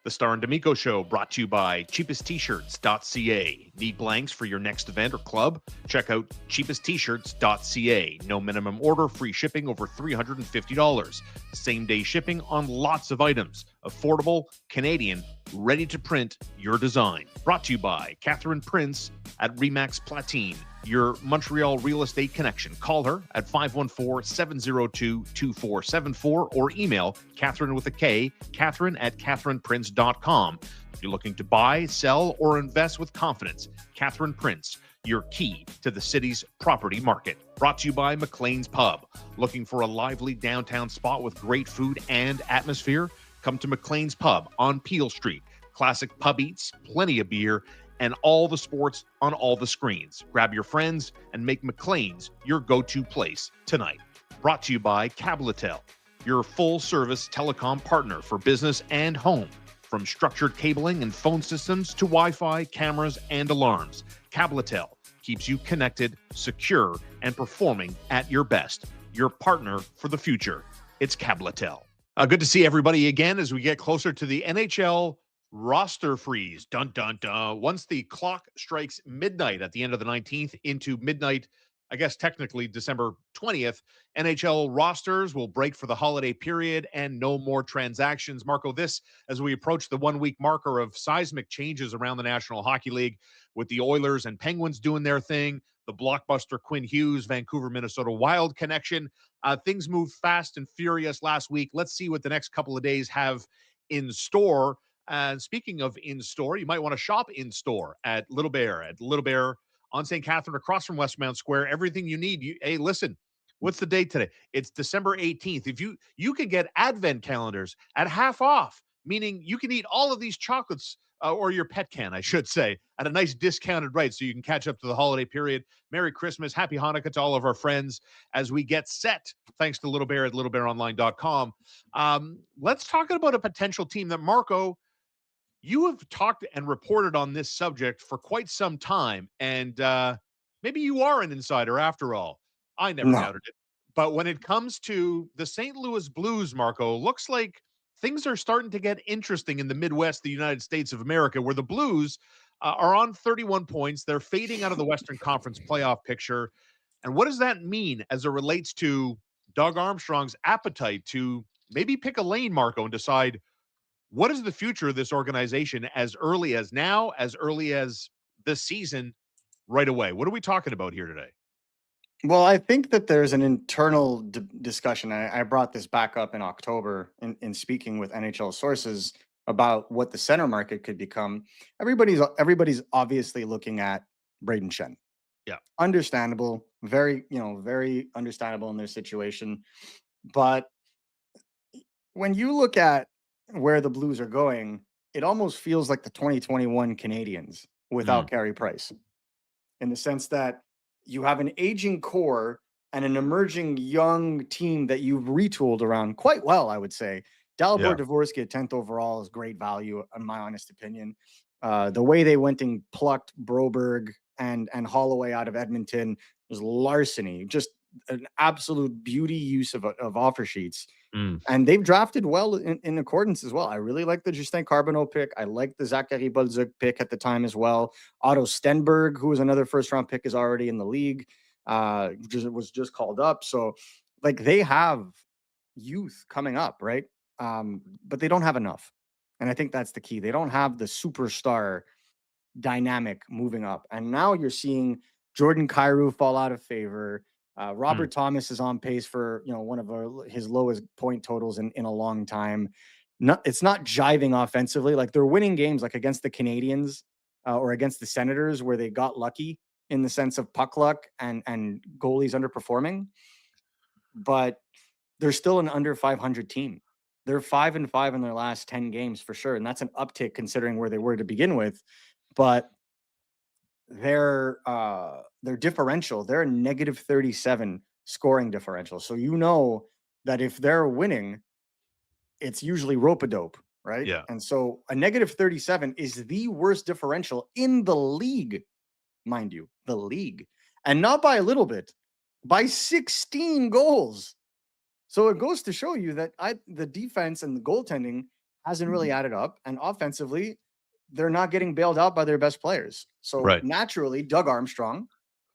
The Star and D'Amico Show, brought to you by cheapesttshirts.ca. Need blanks for your next event or club? Check out cheapesttshirts.ca. No minimum order, free shipping over $350. Same-day shipping on lots of items. Affordable, Canadian, ready to print your design. Brought to you by Catherine Prince at Remax Platine, your Montreal real estate connection. Call her at 514-702-2474 or email Catherine with a K, Catherine at catherineprince.com. If you're looking to buy, sell, or invest with confidence, Catherine Prince, your key to the city's property market. Brought to you by McLean's Pub. Looking for a lively downtown spot with great food and atmosphere? Come to McLean's Pub on Peel Street. Classic pub eats, plenty of beer, and all the sports on all the screens. Grab your friends and make McLean's your go-to place tonight. Brought to you by Cabletel, your full-service telecom partner for business and home. From structured cabling and phone systems to Wi-Fi, cameras, and alarms, Cabletel keeps you connected, secure, and performing at your best. Your partner for the future. It's Cabletel. Good to see everybody again as we get closer to the NHL roster freeze. Dun, dun, dun. Once the clock strikes midnight at the end of the 19th into midnight, I guess technically December 20th, NHL rosters will break for the holiday period and no more transactions. Marco, this as we approach the 1 week marker of seismic changes around the National Hockey League with the Oilers and Penguins doing their thing, the blockbuster Quinn Hughes, Vancouver, Minnesota Wild connection. Things moved fast and furious last week. Let's see what the next couple of days have in store. And speaking of in store, you might want to shop in store at Little Bear on St. Catherine, across from Westmount Square. Everything you need. Hey, listen, what's the date today? It's December 18th. If you can get advent calendars at half off, meaning you can eat all of these chocolates, or your pet can, I should say, at a nice discounted rate so you can catch up to the holiday period. Merry Christmas, Happy Hanukkah to all of our friends as we get set, thanks to Little Bear at littlebearonline.com. Let's talk about a potential team that, Marco, you have talked and reported on this subject for quite some time, and maybe you are an insider after all. I never doubted it. But when it comes to the St. Louis Blues, Marco, looks like things are starting to get interesting in the Midwest, the United States of America, where the Blues are on 31 points. They're fading out of the Western Conference playoff picture. And what does that mean as it relates to Doug Armstrong's appetite to maybe pick a lane, Marco, and decide what is the future of this organization as early as now, as early as this season, right away? What are we talking about here today? Well, I think that there's an internal discussion. I brought this back up in October in speaking with NHL sources about what the center market could become. Everybody's obviously looking at Braden Shen. Yeah. Understandable, very understandable in their situation. But when you look at where the Blues are going, it almost feels like the 2021 Canadiens without Carey Price, in the sense that you have an aging core and an emerging young team that you've retooled around quite well, I would say. Dalibor Dvorsky at 10th overall is great value, in my honest opinion. The way they went and plucked Broberg and Holloway out of Edmonton was larceny, just an absolute beauty use of offer sheets. And they've drafted well in accordance as well. I really like the Justin Carbonneau pick. I like the Zachary Bolduc pick at the time as well. Otto Stenberg, who was another first-round pick, is already in the league. Was just called up. So, like, they have youth coming up, right? But they don't have enough. And I think that's the key. They don't have the superstar dynamic moving up. And now you're seeing Jordan Kyrou fall out of favor. Robert Thomas is on pace for one of his lowest point totals in a long time. It's not jiving offensively. Like, they're winning games like against the Canadiens or against the Senators, where they got lucky in the sense of puck luck and goalies underperforming. But they're still an under 500 team. They're 5-5 in their last 10 games for sure, and that's an uptick considering where they were to begin with. But their differential, they're a negative 37 scoring differential. So you know that if they're winning, it's usually rope-a-dope, right? Yeah. And so a negative 37 is the worst differential in the league, mind you, the league. And not by a little bit, by 16 goals. So it goes to show you that the defense and the goaltending hasn't really added up. And offensively, they're not getting bailed out by their best players. So Right. naturally, Doug Armstrong,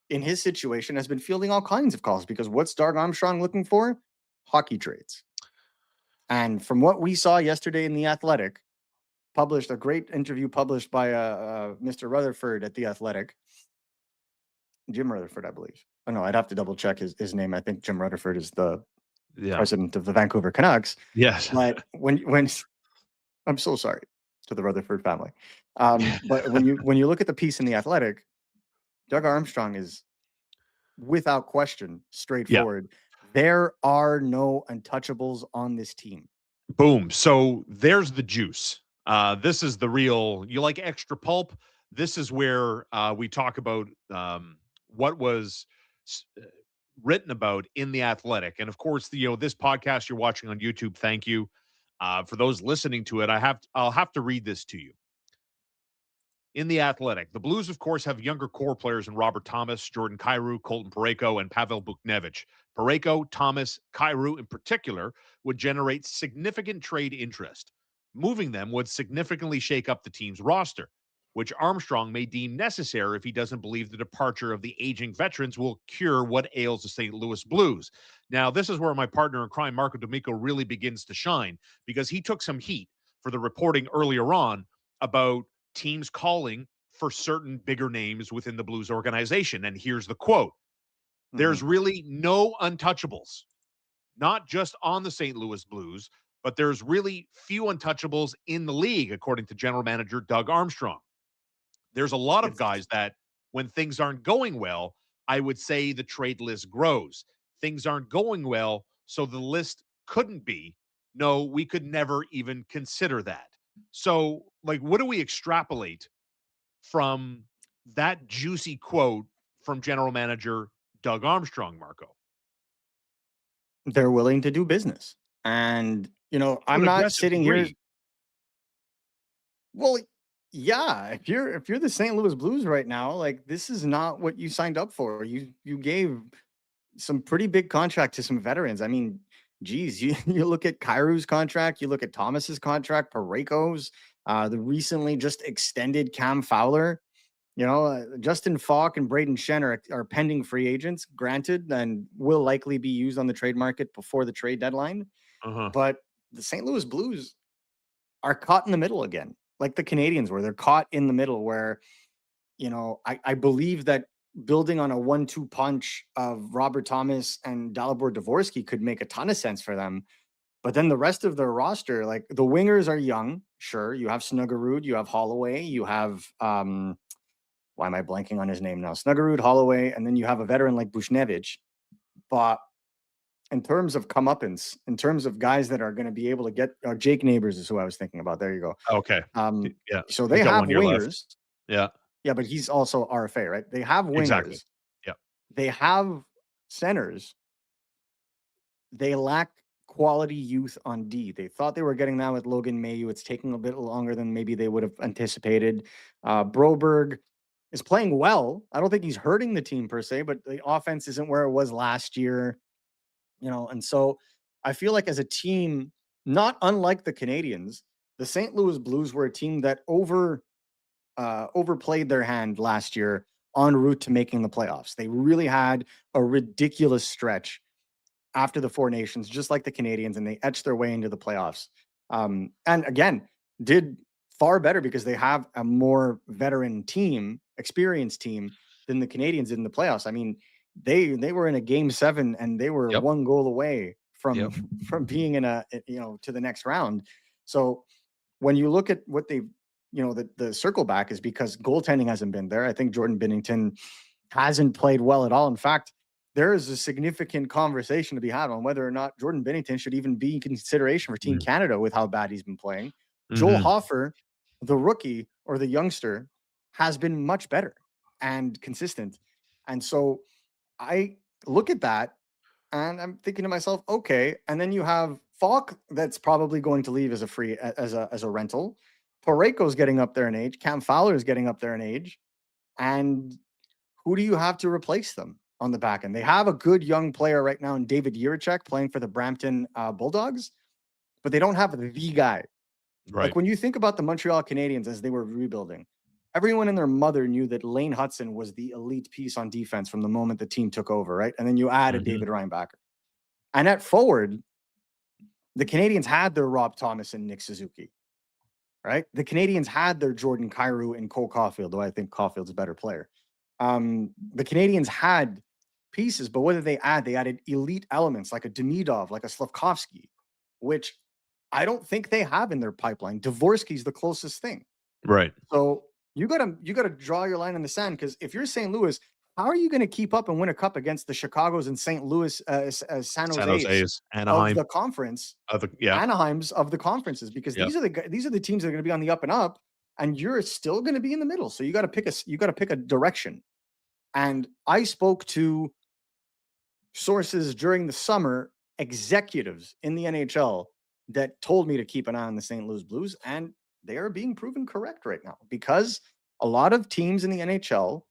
in his situation, has been fielding all kinds of calls because what's Doug Armstrong looking for? Hockey trades. And from what we saw yesterday in The Athletic, published a great interview published by Mr. Rutherford at The Athletic, Jim Rutherford, I believe. Oh, no, I'd have to double check his name. I think Jim Rutherford is the president of the Vancouver Canucks. Yes. But when I'm so sorry to the Rutherford family. But when you look at the piece in The Athletic, Doug Armstrong is without question straightforward. There are no untouchables on this team. Boom. So there's the juice. This is the real, you like extra pulp? This is where we talk about what was written about in The Athletic. And of course, this podcast you're watching on YouTube, thank you. For those listening to it, I'll have to read this to you. In The Athletic, the Blues, of course, have younger core players in Robert Thomas, Jordan Kyrou, Colton Parayko, and Pavel Buchnevich. Parayko, Thomas, Kyrou in particular would generate significant trade interest. Moving them would significantly shake up the team's roster, which Armstrong may deem necessary if he doesn't believe the departure of the aging veterans will cure what ails the St. Louis Blues. Now, this is where my partner in crime, Marco D'Amico, really begins to shine because he took some heat for the reporting earlier on about teams calling for certain bigger names within the Blues organization. And here's the quote. There's really no untouchables, not just on the St. Louis Blues, but there's really few untouchables in the league, according to general manager Doug Armstrong. There's a lot of guys that when things aren't going well, I would say the trade list grows. Things aren't going well, so the list couldn't be. No, we could never even consider that. So, what do we extrapolate from that juicy quote from general manager Doug Armstrong, Marco? They're willing to do business. And, I'm not sitting here. Well, yeah, if you're the St. Louis Blues right now, this is not what you signed up for. You gave some pretty big contract to some veterans. I mean, geez, you look at Kyrou's contract, you look at Thomas's contract, Parayko's, the recently just extended Cam Fowler. Justin Falk and Braden Shen are pending free agents, granted, and will likely be used on the trade market before the trade deadline. But the St. Louis Blues are caught in the middle again, like the Canadiens were. They're caught in the middle where, I believe that building on a 1-2 punch of Robert Thomas and Dalibor Dvorsky could make a ton of sense for them. But then the rest of their roster, like the wingers are young. Sure. You have Snuggerud, you have Holloway, you have, why am I blanking on his name now? Snuggerud, Holloway, and then you have a veteran like Buchnevich. But in terms of comeuppance, in terms of guys that are going to be able to get, Jake Neighbors is who I was thinking about. There you go. Okay. Yeah. So they have wingers. Yeah. Yeah, but he's also RFA, right? They have wingers. Exactly. Yeah. They have centers. They lack quality youth on D. They thought they were getting that with Logan Mailloux. It's taking a bit longer than maybe they would have anticipated. Broberg is playing well. I don't think he's hurting the team per se, but the offense isn't where it was last year, and so I feel like as a team, not unlike the Canadiens, the St. Louis Blues were a team that overplayed their hand last year en route to making the playoffs. They really had a ridiculous stretch after the Four Nations, just like the Canadiens, and they etched their way into the playoffs. And again, did far better because they have a more veteran team, experienced team than the Canadiens did in the playoffs. I mean, they were in a game 7 and they were one goal away from being in to the next round. So when you look at what they've, the circle back is because goaltending hasn't been there. I think Jordan Binnington hasn't played well at all. In fact, there is a significant conversation to be had on whether or not Jordan Binnington should even be in consideration for Team Canada with how bad he's been playing. Joel Hofer, the rookie or the youngster, has been much better and consistent. And so I look at that and I'm thinking to myself, okay. And then you have Falk that's probably going to leave as a rental. Parayko's getting up there in age. Cam Fowler is getting up there in age. And who do you have to replace them on the back end? They have a good young player right now in David Jiricek playing for the Brampton Bulldogs, but they don't have the guy. Right. Like when you think about the Montreal Canadiens as they were rebuilding, everyone and their mother knew that Lane Hudson was the elite piece on defense from the moment the team took over, right? And then you added Mhm. David Reinbacher. And at forward, the Canadiens had their Rob Thomas and Nick Suzuki, right? The Canadiens had their Jordan Kyrou and Cole Caulfield, though I think Caulfield's a better player. The Canadiens had pieces, but what did they add? They added elite elements like a Demidov, like a Slavkovsky, which I don't think they have in their pipeline. Dvorsky's the closest thing. Right. So you gotta draw your line in the sand because if you're St. Louis, how are you going to keep up and win a cup against the Chicago's and St. Louis, San San Jose's Jose's, of Anaheim, the conference, yeah, Anaheim's of the conferences? Because yep. these are the teams that are going to be on the up and up, and you're still going to be in the middle. So you got to pick a direction. And I spoke to sources during the summer, executives in the NHL that told me to keep an eye on the St. Louis Blues, and they are being proven correct right now because a lot of teams in the NHL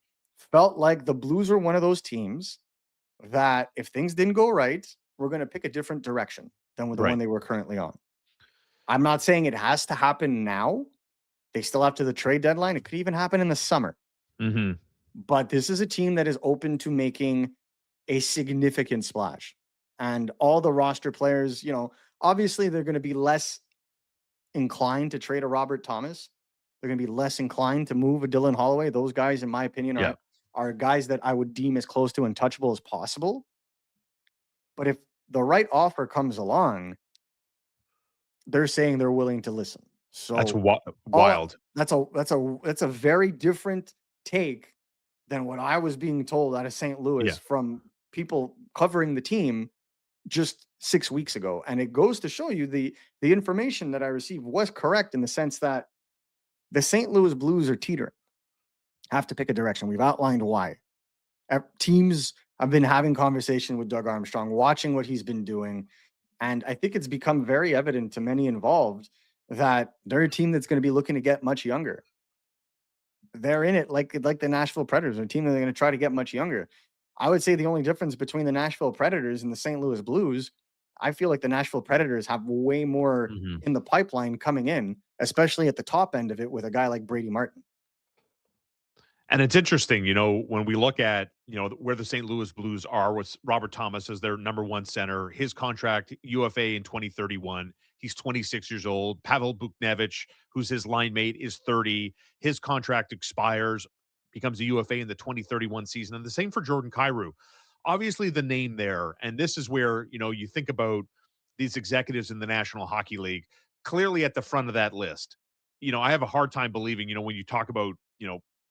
felt like the Blues were one of those teams that if things didn't go right, we're going to pick a different direction than with the one Right. they were currently on. I'm not saying it has to happen now. They still have to the trade deadline. It could even happen in the summer. Mhm. But this is a team that is open to making a significant splash. And all the roster players, obviously they're going to be less inclined to trade a Robert Thomas. They're going to be less inclined to move a Dylan Holloway. Those guys, in my opinion, Yeah. are guys that I would deem as close to untouchable as possible. But if the right offer comes along, they're saying they're willing to listen. That's So all wild. that's a very different take than what I was being told out of St. Louis Yeah. from people covering the team just 6 weeks ago. And it goes to show you the information that I received was correct in the sense that the St. Louis Blues are teetering. Have to pick a direction. We've outlined why. Teams have been having conversation with Doug Armstrong, watching what he's been doing, and I think it's become very evident to many involved that they're a team that's going to be looking to get much younger. They're in it like the Nashville Predators, a team that they're going to try to get much younger. I would say the only difference between the Nashville Predators and the St. Louis Blues, I feel like the Nashville Predators have way more Mhm. in the pipeline coming in, especially at the top end of it with a guy like Brady Martin. And it's interesting, when we look at, where the St. Louis Blues are with Robert Thomas as their number one center, his contract UFA in 2031. He's 26 years old. Pavel Buchnevich, who's his line mate, is 30. His contract expires, becomes a UFA in the 2031 season. And the same for Jordan Kyrou. Obviously, the name there, and this is where, you think about these executives in the National Hockey League, clearly at the front of that list. I have a hard time believing, when you talk about,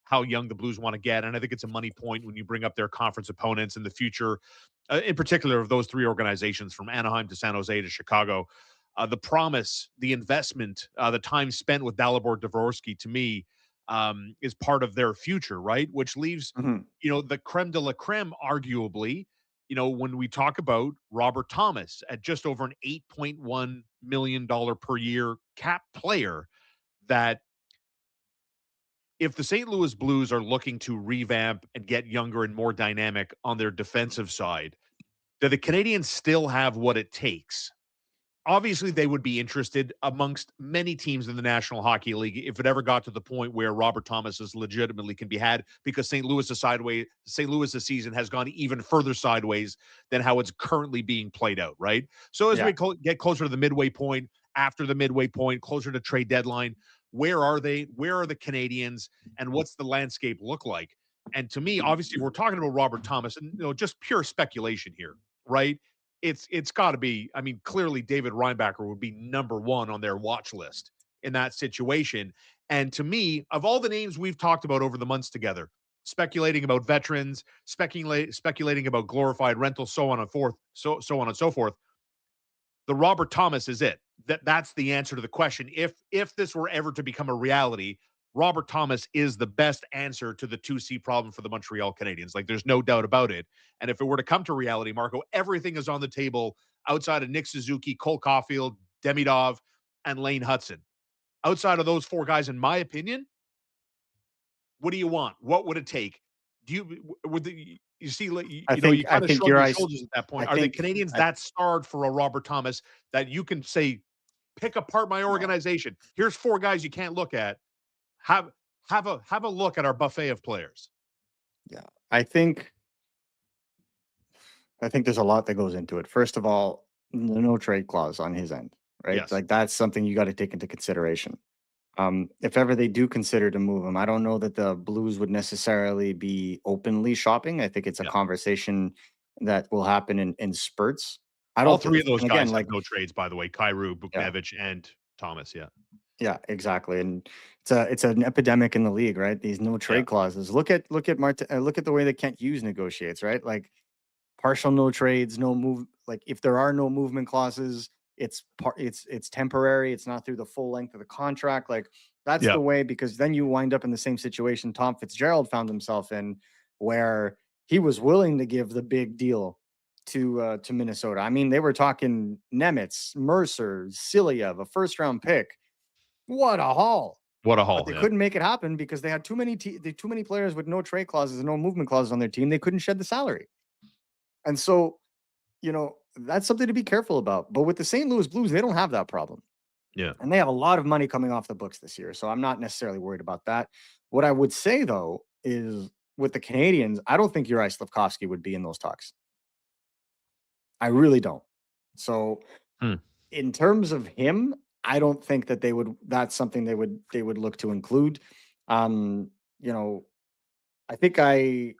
how young the Blues want to get. And I think it's a money point when you bring up their conference opponents in the future, in particular of those three organizations from Anaheim to San Jose to Chicago. The promise, the investment, the time spent with Dalibor Dvorsky to me is part of their future, right? Which leaves, Mhm. the creme de la creme, arguably, when we talk about Robert Thomas at just over an $8.1 million per year cap player that if the St. Louis Blues are looking to revamp and get younger and more dynamic on their defensive side, do the Canadiens still have what it takes? Obviously, they would be interested amongst many teams in the National Hockey League if it ever got to the point where Robert Thomas is legitimately can be had because St. Louis's season has gone even further sideways than how it's currently being played out, right? So as Yeah. we get closer to the midway point, after the midway point, closer to trade deadline, where are they? Where are the Canadiens? And what's the landscape look like? And to me, obviously, we're talking about Robert Thomas, and just pure speculation here, right? It's got to be. I mean, clearly David Reinbacher would be number one on their watch list in that situation. And to me, of all the names we've talked about over the months together, speculating about veterans, speculating about glorified rentals, so on and forth, so on and so forth, the Robert Thomas is it. That's the answer to the question. If this were ever to become a reality, Robert Thomas is the best answer to the 2C problem for the Montreal Canadiens. Like there's no doubt about it. And if it were to come to reality, Marco, everything is on the table outside of Nick Suzuki, Cole Caulfield, Demidov, and Lane Hudson. Outside of those four guys, in my opinion, what do you want? What would it take? Do you would the you see I you think I kind of think shrug your your eyes. shoulders at that I point. Are the think Canadiens I that starved for a Robert Thomas that you can say pick apart my organization. Here's 4 guys you can't look at. Have a look at our buffet of players. Yeah. I think there's a lot that goes into it. First of all, the no trade clause on his end, right? Yes. Like that's something you got to take into consideration. If ever they do consider to move him, I don't know that the Blues would necessarily be openly shopping. I think it's a conversation that will happen in spurts. I don't All 3 of those and guys again, have like no trades, by the way. Kyrou, Buchnevich, and Thomas. Yeah. yeah, exactly. And it's an epidemic in the league, right? These no trade clauses. Look at look at the way that Kent Hughes negotiates, right? Like partial no trades, no move. Like if there are no movement clauses, it's temporary. It's not through the full length of the contract. Like that's the way, because then you wind up in the same situation Tom Fitzgerald found himself in, where he was willing to give the big deal to Minnesota. I mean, they were talking Nemitz, Mercer, Silyev, a first round pick. What a haul! What a haul! But they couldn't make it happen because they had too many players with no trade clauses and no movement clauses on their team. They couldn't shed the salary. And so, that's something to be careful about. But with the St. Louis Blues, they don't have that problem. Yeah. And they have a lot of money coming off the books this year. So I'm not necessarily worried about that. What I would say, though, is with the Canadiens, I don't think Juraj Slafkovsky would be in those talks. I really don't. So in terms of him, I don't think that that's something they would look to include. I think I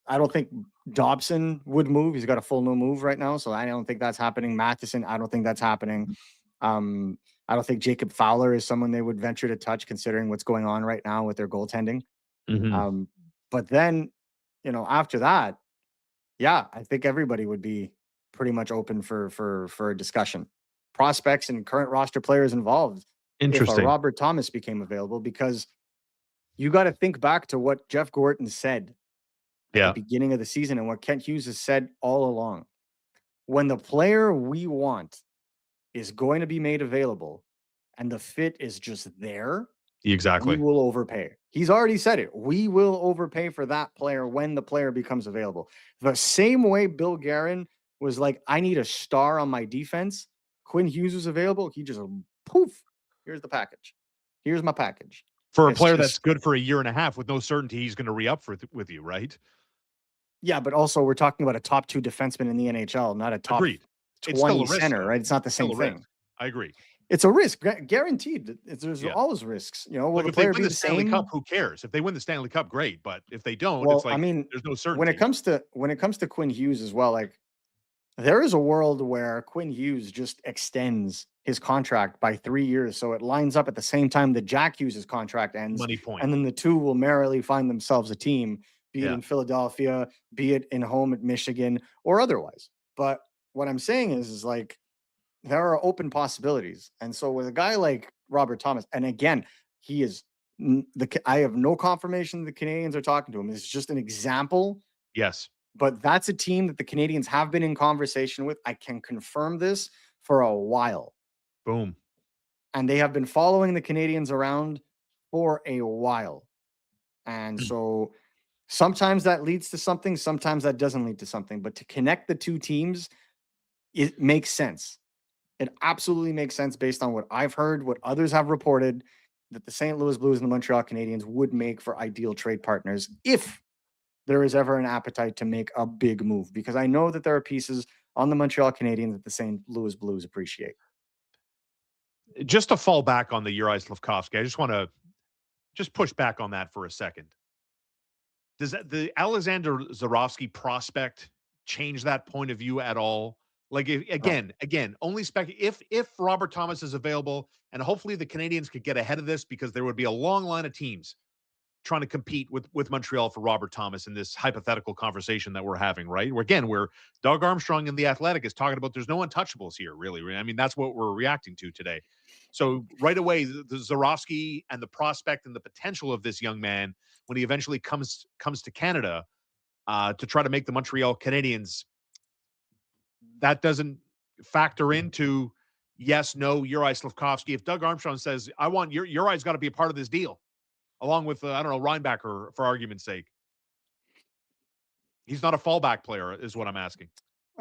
don't think Dobson would move. He's got a full no move right now, so I don't think that's happening. Matheson, I don't think that's happening. I don't think Jacob Fowler is someone they would venture to touch, considering what's going on right now with their goaltending. But then, after that, yeah, I think everybody would be pretty much open for a discussion. Prospects and current roster players involved. If a Robert Thomas became available, because you got to think back to what Jeff Gorton said at the beginning of the season and what Kent Hughes has said all along. When the player we want is going to be made available and the fit is just there, we will overpay. He's already said it. We will overpay for that player when the player becomes available. The same way Bill Guerin was like, I need a star on my defense. Quinn Hughes was available. He just poof, here's the package. Here's my package. For a player that's good for a year and a half with no certainty he's going to re-up with you, right? Yeah, but also we're talking about a top 2 defenseman in the NHL, not a top 20 center, right? It's not the same thing. I agree. It's a risk, guaranteed. There's always risks. Will the player be the Stanley same? Cup, who cares? If they win the Stanley Cup, great. But if they don't, it's like, there's no certainty. When it comes to Quinn Hughes as well, like there is a world where Quinn Hughes just extends his contract by 3 years, so it lines up at the same time that Jack Hughes' contract ends. Money point. And then the two will merrily find themselves a team, be it in Philadelphia, be it in home at Michigan, or otherwise. But what I'm saying is like there are open possibilities. And so with a guy like Robert Thomas, and again, he is I have no confirmation the Canadiens are talking to him. It's just an example. Yes. But that's a team that the Canadiens have been in conversation with. I can confirm this for a while. Boom. And they have been following the Canadiens around for a while. And so sometimes that leads to something, sometimes that doesn't lead to something. But to connect the two teams, it makes sense. It absolutely makes sense based on what I've heard, what others have reported, that the St. Louis Blues and the Montreal Canadiens would make for ideal trade partners if there is ever an appetite to make a big move. Because I know that there are pieces on the Montreal Canadiens that the St. Louis Blues appreciate. Just to fall back on the Juraj Slafkovsky, I just want to push back on that for a second. Does the Alexander Zarovsky prospect change that point of view at all? Like again, only if Robert Thomas is available, and hopefully the Canadiens could get ahead of this, because there would be a long line of teams trying to compete with Montreal for Robert Thomas in this hypothetical conversation that we're having, right? Where Doug Armstrong in The Athletic is talking about there's no untouchables here, really. I mean, that's what we're reacting to today. So right away, the Zarovsky and the prospect and the potential of this young man when he eventually comes to Canada to try to make the Montreal Canadiens, that doesn't factor into yes, no, Juraj Slafkovsky. If Doug Armstrong says, I want Juraj's got to be a part of this deal, along with, I don't know, Reinbacher, for argument's sake. He's not a fallback player, is what I'm asking.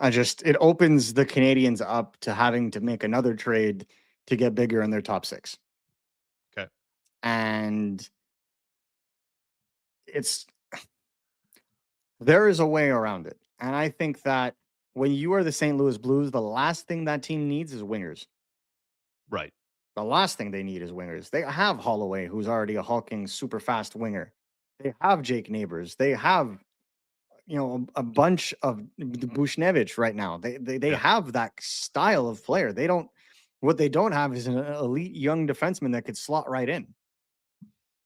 It opens the Canadiens up to having to make another trade to get bigger in their top 6. Okay. And there is a way around it. And I think that when you are the St. Louis Blues, the last thing that team needs is wingers. Right. The last thing they need is wingers. They have Holloway, who's already a hulking, super fast winger. They have Jake Neighbors. They have, a bunch of Buchnevich right now. They Yeah. have that style of player. What they don't have is an elite young defenseman that could slot right in.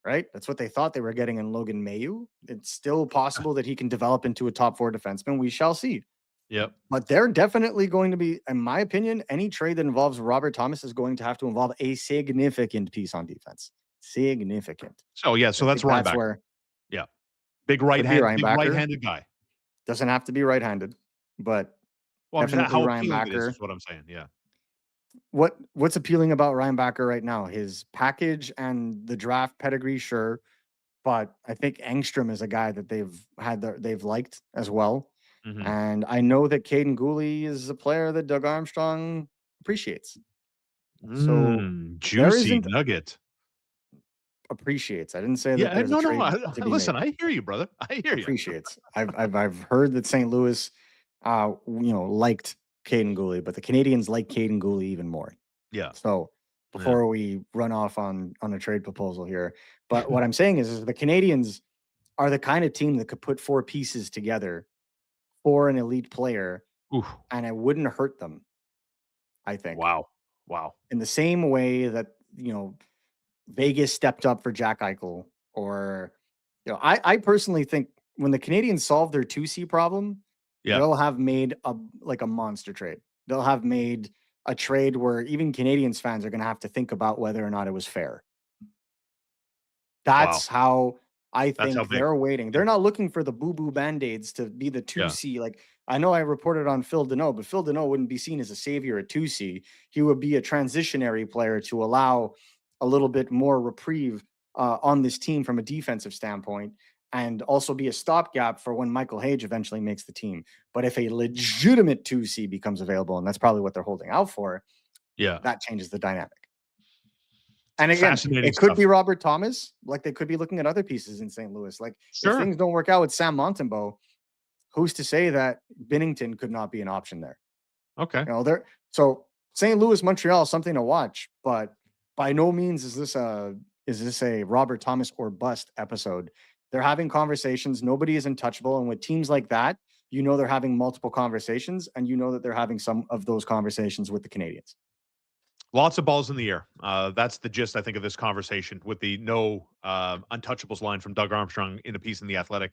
Right? That's what they thought they were getting in Logan Mailloux. It's still possible that he can develop into a top 4 defenseman. We shall see. Yep. But they're definitely going to be, in my opinion, any trade that involves Robert Thomas is going to have to involve a significant piece on defense. Significant. So yeah, so that's That's Reinbacker. where Yeah. Big could be right-handed Reinbacker. guy. Doesn't have to be right-handed, but Well, definitely how appealing it Reinbacker. is what I'm saying. Yeah. What's appealing about Reinbacker right now? His package and the draft pedigree, sure. But I think Engstrom is a guy that they've liked as well. Mhm. And I know that Caden Gooley is a player that Doug Armstrong appreciates. So there Juicy isn't nugget. appreciates. I didn't say that Yeah, there's no, a trade to be listen, made. I hear you, brother. I hear you. Appreciates. I've heard that St. Louis, liked Caden Gooley, but the Canadians like Caden Gooley even more. Yeah. So before we run off on a trade proposal here, but what I'm saying is the Canadians are the kind of team that could put 4 pieces together for an elite player, Oof. and it wouldn't hurt them, I think. Wow. In the same way that, Vegas stepped up for Jack Eichel, or, I personally think when the Canadians solve their 2C problem, Yeah. they'll have made a monster trade. They'll have made a trade where even Canadians fans are going to have to think about whether or not it was fair. That's how I That's how think big. they're waiting. They're not looking for the boo-boo band-aids to be the 2C. Like, I know I reported on Phil Deneau, but Phil Deneau wouldn't be seen as a savior at 2C. He would be a transitionary player to allow a little bit more reprieve on this team from a defensive standpoint, and also be a stopgap for when Michael Hage eventually makes the team. But if a legitimate 2C becomes available, and that's probably what they're holding out for, that changes the dynamic. And again, Fascinating it could stuff. be Robert Thomas, like they could be looking at other pieces in St. Louis. Like, if things don't work out with Sam Montembeault, who's to say that Binnington could not be an option there? Okay. So St. Louis, Montreal, something to watch, but by no means is this a Robert Thomas or bust episode. They're having conversations. Nobody is untouchable, and with teams like that, they're having multiple conversations, and that they're having some of those conversations with the Canadians. Lots of balls in the air. That's the gist, I think, of this conversation with the no untouchables line from Doug Armstrong in a piece in The Athletic.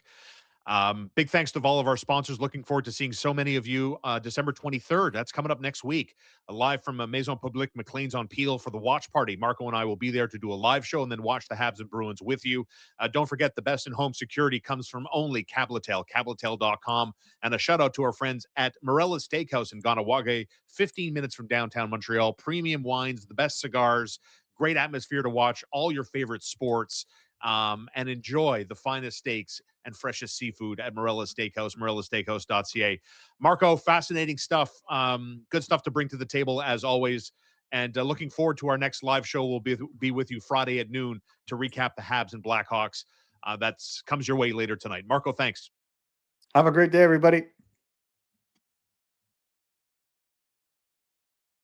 Big thanks to all of our sponsors. Looking forward to seeing so many of you December 23rd. That's coming up next week. Live from Maison Publique McLean's on Peel for the watch party. Marco and I will be there to do a live show and then watch the Habs and Bruins with you. Don't forget, the best in home security comes from only Cabletel, cabletel.com. And a shout out to our friends at Morella's Steakhouse in Ganawage, 15 minutes from downtown Montreal. Premium wines, the best cigars, great atmosphere to watch all your favorite sports. And enjoy the finest steaks and freshest seafood at Morella's Steakhouse, morellasteakhouse.ca. Marco, fascinating stuff. Good stuff to bring to the table, as always. And looking forward to our next live show. We'll be with you Friday at noon to recap the Habs and Blackhawks. That comes your way later tonight. Marco, thanks. Have a great day, everybody.